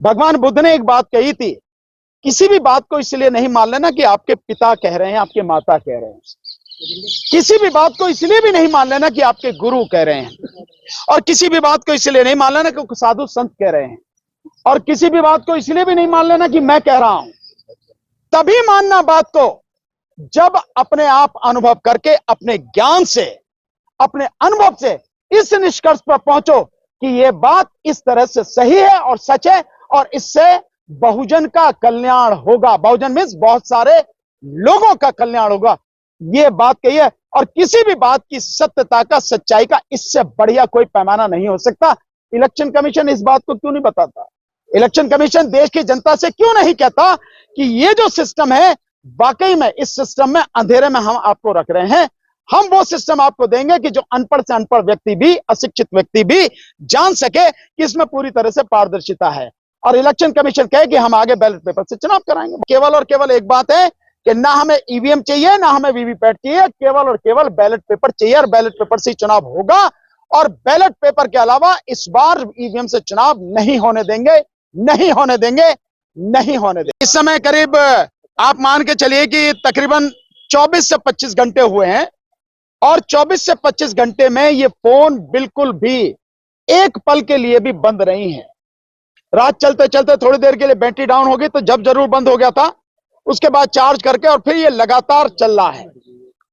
भगवान बुद्ध ने एक बात कही थी, किसी भी बात को इसलिए नहीं मान लेना कि आपके पिता कह रहे हैं, आपके माता कह रहे हैं। किसी भी बात को इसलिए भी नहीं मान लेना कि आपके गुरु कह रहे हैं, और किसी भी बात को इसलिए नहीं मान लेना कि साधु संत कह रहे हैं, और किसी भी बात को इसलिए भी नहीं मान लेना कि मैं कह रहा हूं। तभी मानना बात को जब अपने आप अनुभव करके, अपने ज्ञान से, अपने अनुभव से इस निष्कर्ष पर पहुंचो कि यह बात इस तरह से सही है और सच है, और इससे बहुजन का कल्याण होगा। बहुजन मीन्स बहुत सारे लोगों का कल्याण होगा, यह बात कही है। और किसी भी बात की सत्यता का, सच्चाई का इससे बढ़िया कोई पैमाना नहीं हो सकता। इलेक्शन कमीशन इस बात को क्यों नहीं बताता? इलेक्शन कमीशन देश की जनता से क्यों नहीं कहता कि ये जो सिस्टम है, वाकई में इस सिस्टम में अंधेरे में हम आपको रख रहे हैं। हम वो सिस्टम आपको देंगे कि जो अनपढ़ से अनपढ़ व्यक्ति भी, अशिक्षित व्यक्ति भी जान सके कि इसमें पूरी तरह से पारदर्शिता है। और इलेक्शन कमीशन कहे कि हम आगे बैलेट पेपर से चुनाव कराएंगे। केवल और केवल एक बात है कि ना हमें ईवीएम चाहिए, ना हमें वीवीपैट चाहिए, केवल और केवल बैलेट पेपर चाहिए, और बैलेट पेपर से चुनाव होगा। और बैलेट पेपर के अलावा इस बार ईवीएम से चुनाव नहीं होने देंगे, नहीं होने देंगे, नहीं होने देंगे। इस समय करीब आप मान के चलिए कि तकरीबन 24 से 25 घंटे हुए हैं, और 24 से 25 घंटे में ये फोन बिल्कुल भी एक पल के लिए भी बंद नहीं है। रात चलते चलते थोड़ी देर के लिए बैटरी डाउन हो गई तो जब जरूर बंद हो गया था, उसके बाद चार्ज करके और फिर ये लगातार चल रहा है।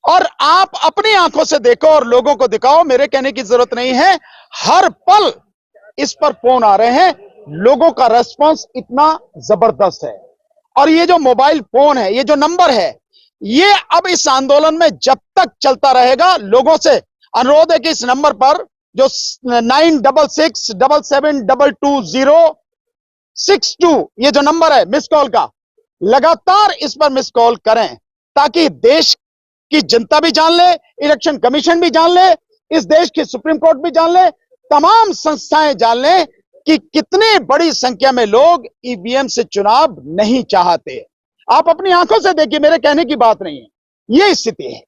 और आप अपनी आंखों से देखो और लोगों को दिखाओ, मेरे कहने की जरूरत नहीं है। हर पल इस पर फोन आ रहे हैं, लोगों का रेस्पॉन्स इतना जबरदस्त है। और ये जो मोबाइल फोन है, ये जो नंबर है, ये अब इस आंदोलन में जब तक चलता रहेगा, लोगों से अनुरोध है कि इस नंबर पर जो 9667222062 ये जो नंबर है मिस कॉल का, लगातार इस पर मिस कॉल करें, ताकि देश की जनता भी जान ले, इलेक्शन कमीशन भी जान ले, इस देश की सुप्रीम कोर्ट भी जान ले, तमाम संस्थाएं जान ले कि कितनी बड़ी संख्या में लोग ईवीएम से चुनाव नहीं चाहते। आप अपनी आंखों से देखिए, मेरे कहने की बात नहीं है, यह स्थिति है।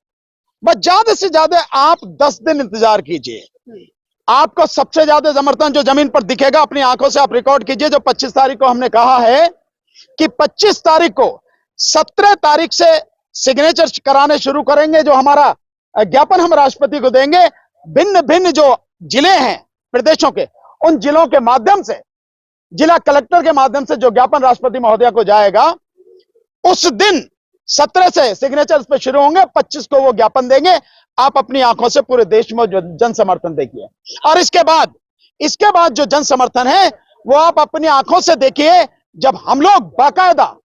बस ज्यादा से ज्यादा आप 10 दिन इंतजार कीजिए, आपको सबसे ज्यादा समर्थन जो जमीन पर दिखेगा, अपनी आंखों से आप रिकॉर्ड कीजिए। जो 25 तारीख को हमने कहा है कि 25 तारीख को 17 तारीख से सिग्नेचर कराने शुरू करेंगे, जो हमारा ज्ञापन हम राष्ट्रपति को देंगे, भिन्न भिन्न जो जिले हैं प्रदेशों के, उन जिलों के माध्यम से, जिला कलेक्टर के माध्यम से जो ज्ञापन राष्ट्रपति महोदया को जाएगा, उस दिन 17 से सिग्नेचर्स पे शुरू होंगे, 25 को वो ज्ञापन देंगे। आप अपनी आंखों से पूरे देश में जो जन समर्थन देखिए, और इसके बाद जो जन समर्थन है वो आप अपनी आंखों से देखिए, जब हम लोग बाकायदा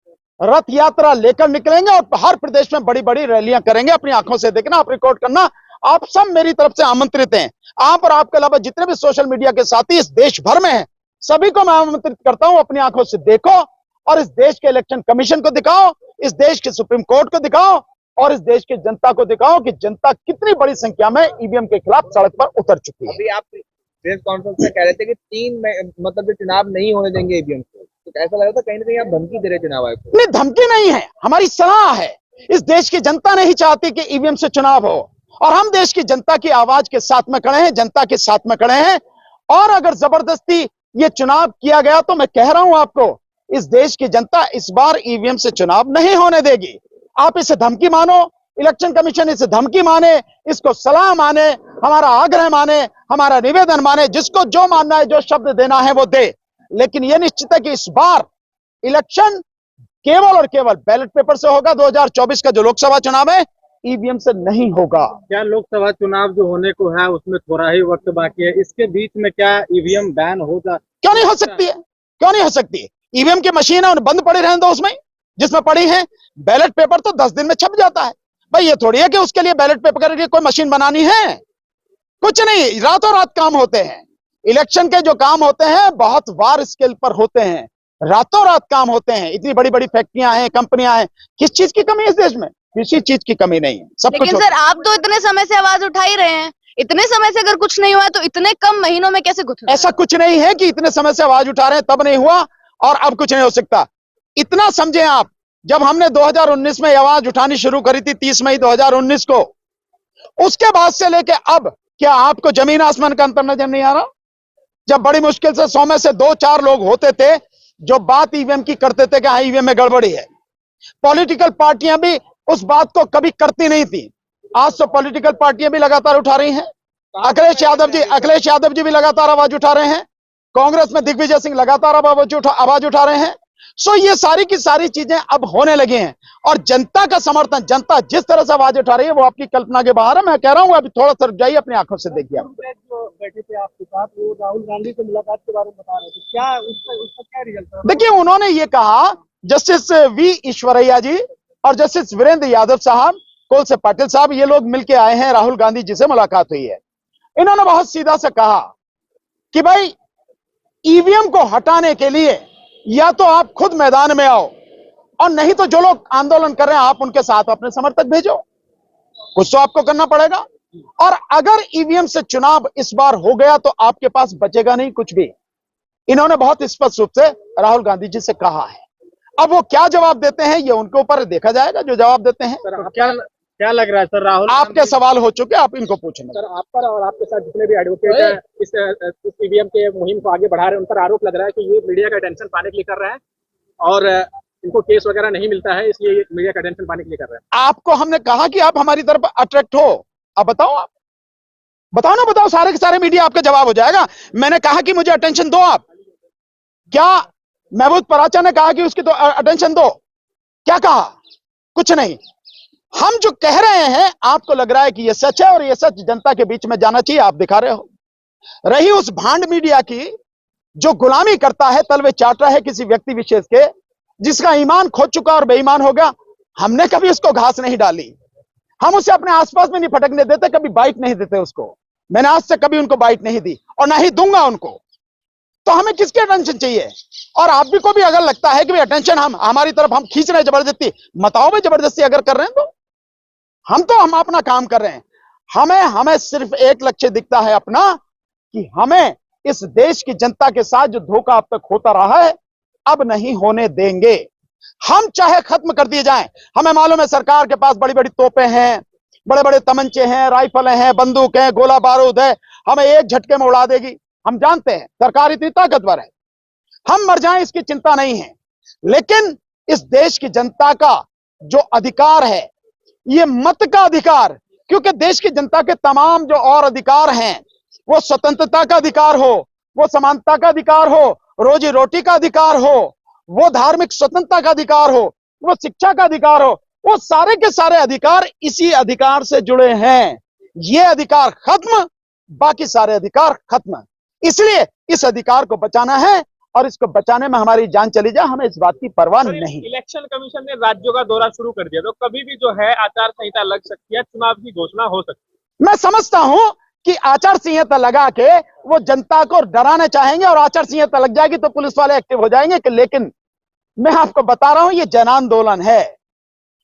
रथ यात्रा लेकर निकलेंगे और हर प्रदेश में बड़ी बड़ी रैलियां करेंगे। अपनी आंखों से देखना, आप रिकॉर्ड करना। आप सब मेरी तरफ से आमंत्रित हैं। आप और आपके अलावा जितने भी सोशल मीडिया के साथी इस देश भर में हैं, सभी को मैं आमंत्रित करता हूं, अपनी आंखों से देखो और इस देश के इलेक्शन कमीशन को दिखाओ, इस देश के सुप्रीम कोर्ट को दिखाओ, और इस देश की जनता को दिखाओ कि जनता कितनी बड़ी संख्या में ईवीएम के खिलाफ सड़क पर उतर चुकी है। अभी आप प्रेस कॉन्फ्रेंस में कह रहे थे कि 3 मतलब चुनाव नहीं होने देंगे ईवीएम को, तो ऐसा लग रहा था कहीं ना कहीं आप धमकी दे रहे चुनाव आयोग को। नहीं, धमकी नहीं है, हमारी सलाह है। इस देश की जनता नहीं चाहती कि ईवीएम से चुनाव हो, और हम देश की जनता की आवाज के साथ में खड़े हैं, जनता के साथ में खड़े हैं। और अगर जबरदस्ती ये चुनाव किया गया तो मैं कह रहा हूं आपको, इस देश की जनता इस बार ईवीएम से चुनाव नहीं होने देगी। आप इसे धमकी मानो, इलेक्शन कमीशन इसे धमकी माने, इसको सलाह माने, हमारा आग्रह माने, हमारा निवेदन माने, जिसको जो मानना है, जो शब्द देना है वो दे। लेकिन यह निश्चित है कि इस बार इलेक्शन केवल और केवल बैलेट पेपर से होगा। 2024 का जो लोकसभा चुनाव है, ईवीएम से नहीं होगा। क्या लोकसभा चुनाव जो होने को है उसमें थोड़ा ही वक्त बाकी है, इसके बीच में क्या ईवीएम बैन होगा? क्यों नहीं हो सकती है, क्यों नहीं हो सकती? ईवीएम की मशीन है, बंद पड़ी रहने दो उसमें, जिसमें पड़ी है। बैलेट पेपर तो 10 दिन में छप जाता है भाई। ये थोड़ी है कि उसके लिए बैलेट पेपर की कोई मशीन बनानी है, कुछ नहीं, रातों रात काम होते हैं। इलेक्शन के जो काम होते हैं बहुत वार स्केल पर होते हैं, रातों रात काम होते हैं। इतनी बड़ी बड़ी फैक्ट्रियां हैं, कंपनियां हैं, किस चीज की कमी है इस देश में? किसी चीज की कमी नहीं है, सब कुछ। लेकिन सर, आप तो इतने समय से आवाज उठा ही रहे हैं, इतने समय से अगर कुछ नहीं हुआ तो इतने कम महीनों में कैसे कुछ? ऐसा कुछ नहीं है कि इतने समय से आवाज उठा रहे हैं तब नहीं हुआ और अब कुछ नहीं हो सकता। इतना समझें आप, जब हमने 2019 में आवाज उठानी शुरू करी थी 30 मई 2019 को, उसके बाद से लेके अब क्या आपको जमीन आसमान का अंतर नजर नहीं आ रहा? जब बड़ी मुश्किल से 100 में से 2-4 लोग होते थे, जो बात ईवीएम की करते थे कि हाँ ईवीएम में गड़बड़ी है। पॉलिटिकल पार्टियां भी उस बात को कभी करती नहीं थी। आज तो पॉलिटिकल पार्टियां भी लगातार उठा रही हैं। अखिलेश यादव जी भी लगातार आवाज उठा रहे हैं। कांग्रेस में दिग्विजय सिंह लगातार आवाज उठा रहे हैं। सो ये सारी की सारी चीजें अब होने लगी हैं और जनता का समर्थन, जनता जिस तरह से आवाज उठा रही है वो आपकी कल्पना के बाहर है। मैं कह रहा हूं अभी थोड़ा सा रुक जाइए, अपनी आंखों से देखिए आप। जो बैठे थे आपके साथ, वो राहुल गांधी से मुलाकात के बारे में बता रहे थे, क्या उसका क्या रिजल्ट रहा? देखिए, उन्होंने ये कहा, जस्टिस वी ईश्वरैया जी और जस्टिस वीरेंद्र यादव साहब, कोलसे पाटिल साहब, ये लोग मिलके आए हैं, राहुल गांधी जी से मुलाकात हुई है। इन्होंने बहुत सीधा से कहा कि भाई ईवीएम को हटाने के लिए या तो आप खुद मैदान में आओ और नहीं तो जो लोग आंदोलन कर रहे हैं आप उनके साथ अपने समर्थक भेजो। कुछ तो आपको करना पड़ेगा। और अगर ईवीएम से चुनाव इस बार हो गया तो आपके पास बचेगा नहीं कुछ भी। इन्होंने बहुत स्पष्ट रूप से राहुल गांधी जी से कहा है। अब वो क्या जवाब देते हैं ये उनके ऊपर देखा जाएगा, जो जवाब देते हैं। सर, क्या लग रहा है सर? राहुल आपके सवाल हो चुके, आप इनको पूछें। सर, आप पर और आपके साथ जितने भी एडवोकेट इस ईवीएम के मुहिम को आगे बढ़ा रहे हैं, उन पर आरोप लग रहा है कि ये मीडिया का अटेंशन पाने के लिए कर रहे हैं और इनको केस वगैरह नहीं मिलता है, इसलिए मीडिया का अटेंशन पाने के लिए कर रहे हैं। आपको हमने कहा कि आप हमारी तरफ अट्रैक्ट हो। अब बताओ, आप बताओ ना, बताओ। सारे के सारे मीडिया आपका जवाब हो जाएगा। मैंने कहा कि मुझे अटेंशन दो। आप क्या महबूब पराचा ने कहा कि उसकी तो अटेंशन दो? क्या कहा? कुछ नहीं। हम जो कह रहे हैं आपको लग रहा है कि यह सच है और यह सच जनता के बीच में जाना चाहिए, आप दिखा रहे हो। रही उस भांड मीडिया की जो गुलामी करता है, तलवे चाट रहा है किसी व्यक्ति विशेष के, जिसका ईमान खो चुका और बेईमान हो गया, हमने कभी उसको घास नहीं डाली। हम उसे अपने आसपास में नहीं फटकने देते, कभी बाइट नहीं देते उसको। मैंने आज से कभी उनको बाइट नहीं दी और ना ही दूंगा उनको। तो हमें किसकी अटेंशन चाहिए? और आप भी को भी अगर लगता है कि अटेंशन हमारी तरफ हम खींच रहे हैं जबरदस्ती, बताओ भाई, जबरदस्ती अगर कर रहे हैं तो हम अपना काम कर रहे हैं। हमें सिर्फ एक लक्ष्य दिखता है अपना, कि हमें इस देश की जनता के साथ जो धोखा अब तक होता रहा है अब नहीं होने देंगे। हम चाहे खत्म कर दिए जाएं। हमें मालूम है सरकार के पास बड़ी बड़ी तोपें हैं, बड़े बड़े तमंचे हैं, राइफलें हैं, बंदूक हैं, गोला बारूद है, हमें एक झटके में उड़ा देगी। हम जानते हैं सरकार इतनी ताकतवर है, हम मर जाएं इसकी चिंता नहीं है। लेकिन इस देश की जनता का जो अधिकार है, ये मत का अधिकार, क्योंकि देश की जनता के तमाम जो और अधिकार हैं, वो स्वतंत्रता का अधिकार हो, वो समानता का अधिकार हो, रोजी रोटी का अधिकार हो, वो धार्मिक स्वतंत्रता का अधिकार हो, वो शिक्षा का अधिकार हो, वो सारे के सारे अधिकार इसी अधिकार से जुड़े हैं। ये अधिकार खत्म, बाकी सारे अधिकार खत्म। इसलिए इस अधिकार को बचाना है और इसको बचाने में हमारी जान चली जाए, हमें इस बात की परवाह नहीं। इलेक्शन कमीशन ने राज्यों का दौरा शुरू कर दिया, तो कभी भी जो है आचार संहिता लग सकती है, चुनाव की घोषणा हो सकती है। मैं समझता हूं कि आचार संहिता लगा के वो जनता को डराना चाहेंगे और आचार संहिता लग जाएगी तो पुलिस वाले एक्टिव हो जाएंगे। लेकिन मैं आपको बता रहा हूं, ये जन आंदोलन है,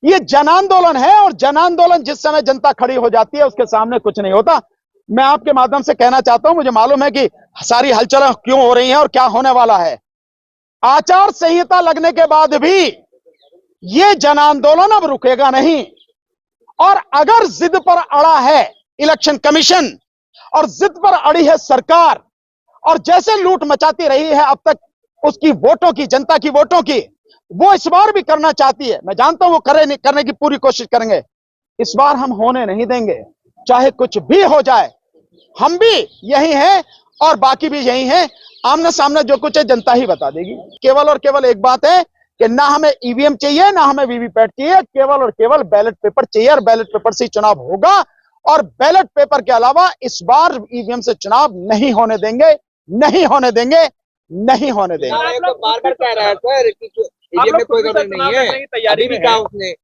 ये जन आंदोलन है और जन आंदोलन जिस समय जनता खड़ी हो जाती है उसके सामने कुछ नहीं होता। मैं आपके माध्यम से कहना चाहता हूं, मुझे मालूम है कि सारी हलचलें क्यों हो रही हैं और क्या होने वाला है। आचार संहिता लगने के बाद भी ये जन आंदोलन अब रुकेगा नहीं। और अगर जिद पर अड़ा है इलेक्शन कमीशन और जिद पर अड़ी है सरकार, और जैसे लूट मचाती रही है अब तक उसकी वोटों की, जनता की वोटों की, वो इस बार भी करना चाहती है। मैं जानता हूं वो करने की पूरी कोशिश करेंगे। इस बार हम होने नहीं देंगे, चाहे कुछ भी हो जाए। हम भी यही हैं और बाकी भी यही हैं। आमने सामने जो कुछ है जनता ही बता देगी। केवल और केवल एक बात है कि ना हमें ईवीएम चाहिए, ना हमें वीवीपैट चाहिए, केवल और केवल बैलेट पेपर चाहिए और बैलेट पेपर से ही चुनाव होगा। और बैलेट पेपर के अलावा इस बार ईवीएम से चुनाव नहीं होने देंगे, नहीं होने देंगे, नहीं होने देंगे। आप लोग बार-बार कह रहा है सर कि ईवीएम में कोई गड़बड़ी नहीं है, तैयारी भी कहा उसने।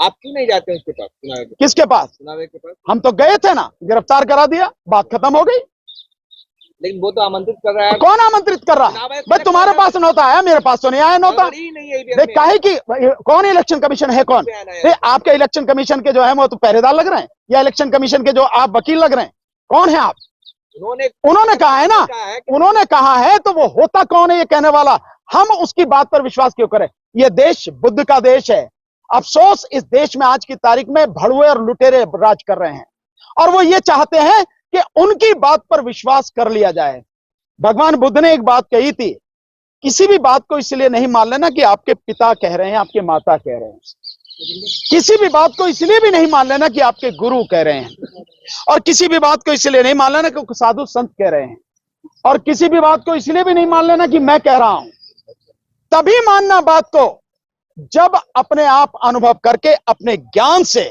आप क्यों नहीं जाते उसके पास? किसके पास? चुनाव के पास हम तो गए थे ना, गिरफ्तार करा दिया, बात खत्म हो गई। लेकिन वो तो आमंत्रित कर रहा है। कौन आमंत्रित कर रहा है भाई? तुम्हारे पास नोटा आया, मेरे पास तो नहीं आया नोटा। देख काहे की कौन इलेक्शन कमीशन है? कौन आपके इलेक्शन कमीशन के जो है वो तो पहरेदार लग रहे हैं, या इलेक्शन कमीशन के जो आप वकील लग रहे हैं? कौन है आप? उन्होंने कहा है ना, उन्होंने कहा है तो वो होता कौन है ये कहने वाला? हम उसकी बात पर विश्वास क्यों करें? ये देश बुद्ध का देश है। अफसोस इस देश में आज की तारीख में भड़ुए और लुटेरे राज कर रहे हैं और वो ये चाहते हैं कि उनकी बात पर विश्वास कर लिया जाए। भगवान बुद्ध ने एक बात कही थी किसी भी बात को इसलिए नहीं मान लेना कि आपके पिता कह रहे हैं, आपके माता कह रहे हैं। किसी भी बात को इसलिए भी नहीं मान लेना कि आपके गुरु कह रहे हैं, और किसी भी बात को इसलिए नहीं मान लेना कि साधु संत कह रहे हैं, और किसी भी बात को इसलिए भी नहीं मान लेना कि मैं कह रहा हूं। तभी मानना बात को जब अपने आप अनुभव करके, अपने ज्ञान से,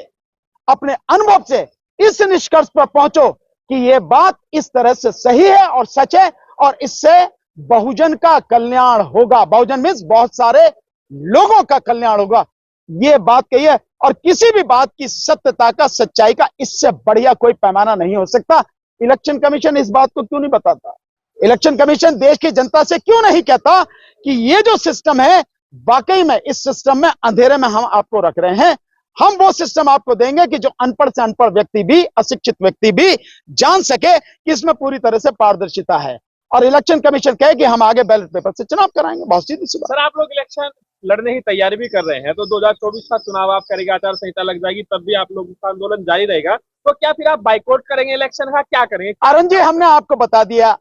अपने अनुभव से इस निष्कर्ष पर पहुंचो कि यह बात इस तरह से सही है और सच है, और इससे बहुजन का कल्याण होगा। बहुजन मीन्स बहुत सारे लोगों का कल्याण होगा, ये बात कही है। और किसी भी बात की सत्यता का, सच्चाई का इससे बढ़िया कोई पैमाना नहीं हो सकता। इलेक्शन कमीशन इस बात को क्यों नहीं बताता? इलेक्शन कमीशन देश की जनता से क्यों नहीं कहता कि ये जो सिस्टम है, वाकई में इस सिस्टम में अंधेरे में हम आपको रख रहे हैं। हम वो सिस्टम आपको देंगे कि जो अनपढ़ से अनपढ़ व्यक्ति भी, अशिक्षित व्यक्ति भी जान सके कि इसमें पूरी तरह से पारदर्शिता है। और इलेक्शन कमीशन कहे कि हम आगे बैलेट पेपर से चुनाव कराएंगे। बहुत सीधी सी बात। सर, आप लोग इलेक्शन लड़ने की तैयारी भी कर रहे हैं, तो 2024 का चुनाव आप करेंगे, आचार संहिता लग जाएगी, तब भी आप लोगों का आंदोलन जारी रहेगा, तो क्या फिर आप बाइकआउट करेंगे इलेक्शन का, क्या करेंगे? अरुण जी, हमने आपको बता दिया,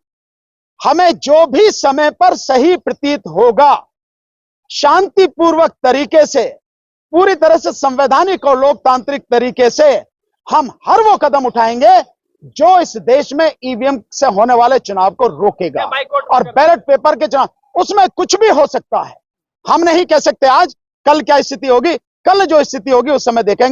हमें जो भी समय पर सही प्रतीत होगा, शांतिपूर्वक तरीके से, पूरी तरह से संवैधानिक और लोकतांत्रिक तरीके से हम हर वो कदम उठाएंगे जो इस देश में ईवीएम से होने वाले चुनाव को रोकेगा। और बैलेट पेपर के चुनाव, उसमें कुछ भी हो सकता है। हम नहीं कह सकते आज, कल क्या स्थिति होगी, कल जो स्थिति होगी उस समय देखेंगे।